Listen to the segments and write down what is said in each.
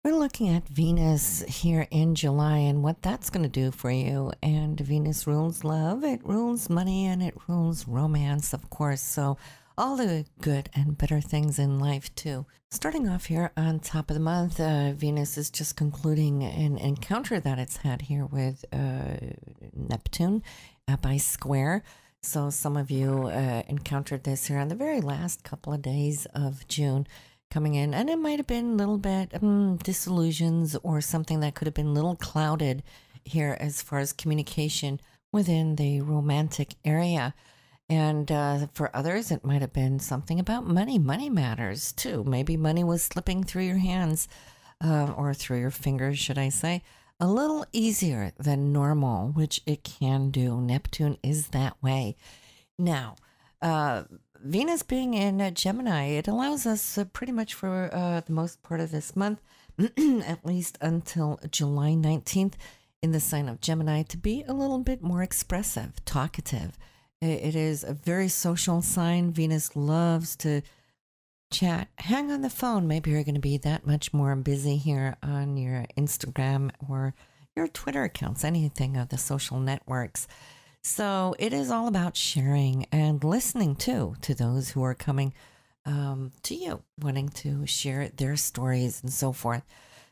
We're looking at Venus here in July and what that's going to do for you. And Venus rules love, it rules money, and it rules romance, of course. So, all the good and better things in life, too. Starting off here on top of the month, Venus is just concluding an encounter that it's had here with Neptune by square. So, some of you encountered this here on the very last couple of days of June coming in, and it might have been a little bit disillusions or something that could have been a little clouded here as far as communication within the romantic area. And for others, it might have been something about money. Money matters too. Maybe money was slipping through your hands or through your fingers, should I say, a little easier than normal, which it can do. Neptune is that way. Now, Venus being in Gemini, it allows us pretty much for the most part of this month, at least until July 19th, in the sign of Gemini, to be a little bit more expressive, talkative. It is a very social sign. Venus loves to chat, hang on the phone. Maybe you're going to be that much more busy here on your Instagram or your Twitter accounts, anything of the social networks. So it is all about sharing and listening to those who are coming to you, wanting to share their stories and so forth.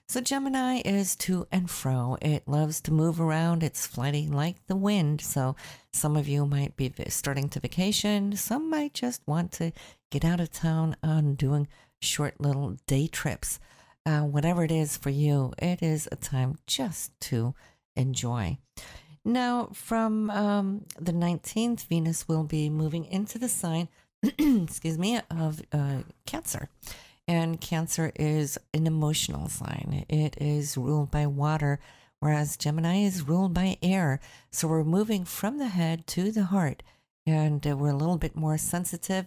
So Gemini is to and fro. It loves to move around. It's flighty like the wind. So some of you might be starting to vacation. Some might just want to get out of town on doing short little day trips. Whatever it is for you, it is a time just to enjoy. Now, from the 19th, Venus will be moving into the sign, excuse me, of Cancer. And Cancer is an emotional sign. It is ruled by water, whereas Gemini is ruled by air. So we're moving from the head to the heart, and we're a little bit more sensitive,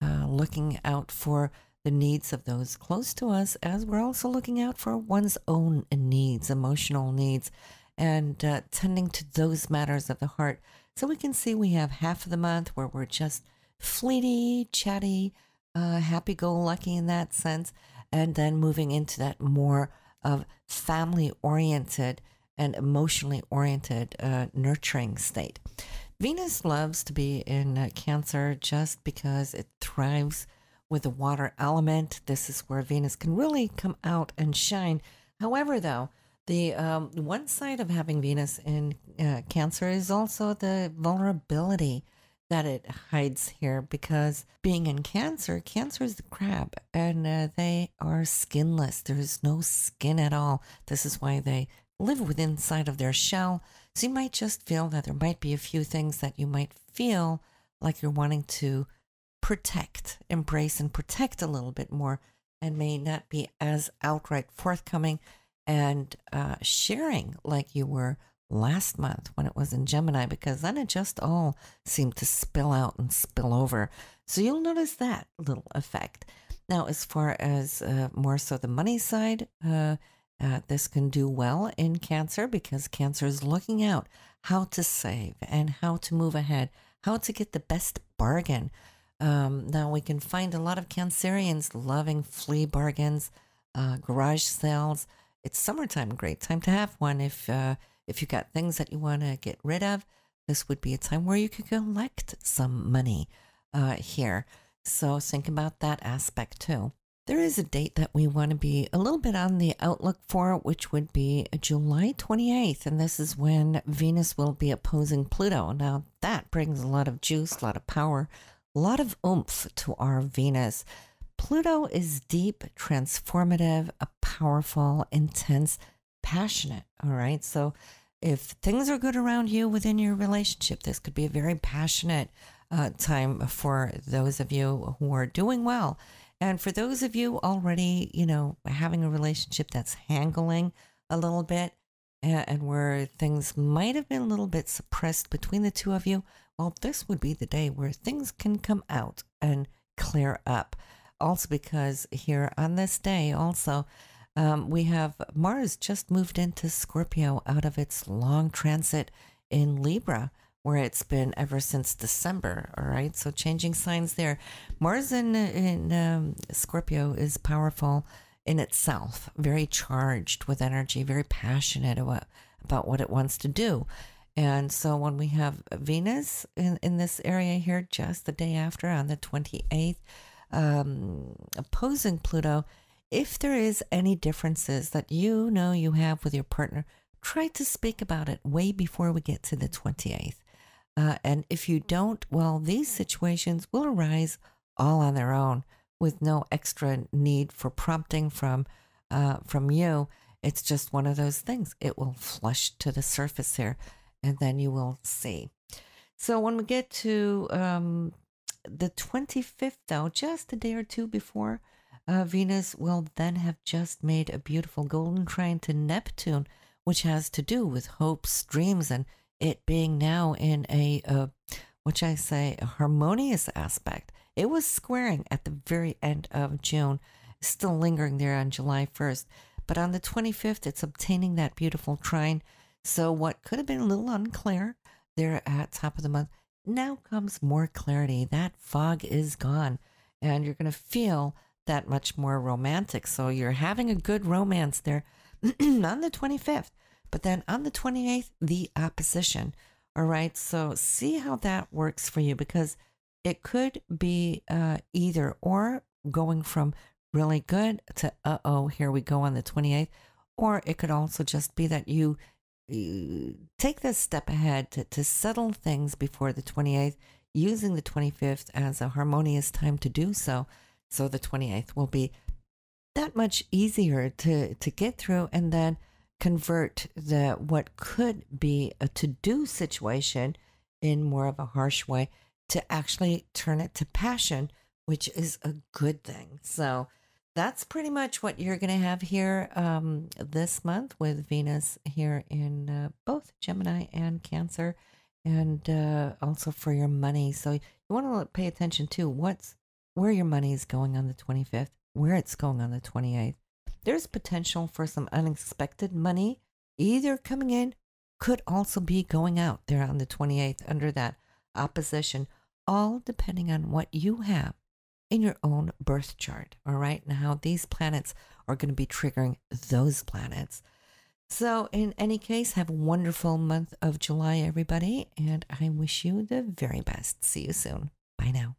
looking out for the needs of those close to us, as we're also looking out for one's own needs, emotional needs, and tending to those matters of the heart. So we can see we have half of the month where we're just fleety, chatty, happy-go-lucky in that sense, and then moving into that more of family-oriented and emotionally oriented nurturing state. Venus loves to be in Cancer just because it thrives with the water element. This is where Venus can really come out and shine. However, though, the one side of having Venus in Cancer is also the vulnerability that it hides here, because being in Cancer, Cancer is the crab, and they are skinless. There is no skin at all. This is why they live within inside of their shell. So you might just feel that there might be a few things that you might feel like you're wanting to protect, embrace, and protect a little bit more, and may not be as outright forthcoming and sharing like you were last month when it was in Gemini, because then it just all seemed to spill out and spill over. So you'll notice that little effect. Now, as far as more so the money side, this can do well in Cancer, because Cancer is looking out how to save and how to move ahead, how to get the best bargain. Now we can find a lot of Cancerians loving flea bargains, garage sales. It's summertime, great time to have one. If you got things that you want to get rid of, this would be a time where you could collect some money here. So think about that aspect too. There is a date that we want to be a little bit on the outlook for, which would be July 28th. And this is when Venus will be opposing Pluto. Now that brings a lot of juice, a lot of power, a lot of oomph to our Venus. Pluto is deep, transformative, a powerful, intense, passionate. All right. So if things are good around you within your relationship, this could be a very passionate time for those of you who are doing well. And for those of you already, having a relationship that's hangling a little bit, and where things might have been a little bit suppressed between the two of you, well, this would be the day where things can come out and clear up. Also, because here on this day, also, we have Mars just moved into Scorpio out of its long transit in Libra, where it's been ever since December. All right. So changing signs there. Mars in Scorpio is powerful in itself, very charged with energy, very passionate about what it wants to do. And so when we have Venus in this area here, just the day after on the 28th, opposing Pluto, if there is any differences that you know you have with your partner, try to speak about it way before we get to the 28th. And if you don't, well, these situations will arise all on their own with no extra need for prompting from you. It's just one of those things. It will flush to the surface here, and then you will see. So when we get to the 25th, though, just a day or two before, Venus will then have just made a beautiful golden trine to Neptune, which has to do with hopes, dreams, and it being now in a harmonious aspect. It was squaring at the very end of June, still lingering there on July 1st. But on the 25th, it's obtaining that beautiful trine. So what could have been a little unclear there at top of the month, now comes more clarity. That fog is gone, and you're going to feel that much more romantic. So you're having a good romance there on the 25th. But then on the 28th, the opposition. All right. So see how that works for you, because it could be either or, going from really good to, here we go on the 28th. Or it could also just be that you take this step ahead to settle things before the 28th, using the 25th as a harmonious time to do so. So the 28th will be that much easier to get through, and then convert what could be a to-do situation in more of a harsh way to actually turn it to passion, which is a good thing. So that's pretty much what you're going to have here this month with Venus here in both Gemini and Cancer, and also for your money. So you want to pay attention to where your money is going on the 25th, where it's going on the 28th. There's potential for some unexpected money either coming in, could also be going out there on the 28th under that opposition, all depending on what you have in your own birth chart. All right. And how these planets are going to be triggering those planets. So in any case, have a wonderful month of July, everybody. And I wish you the very best. See you soon. Bye now.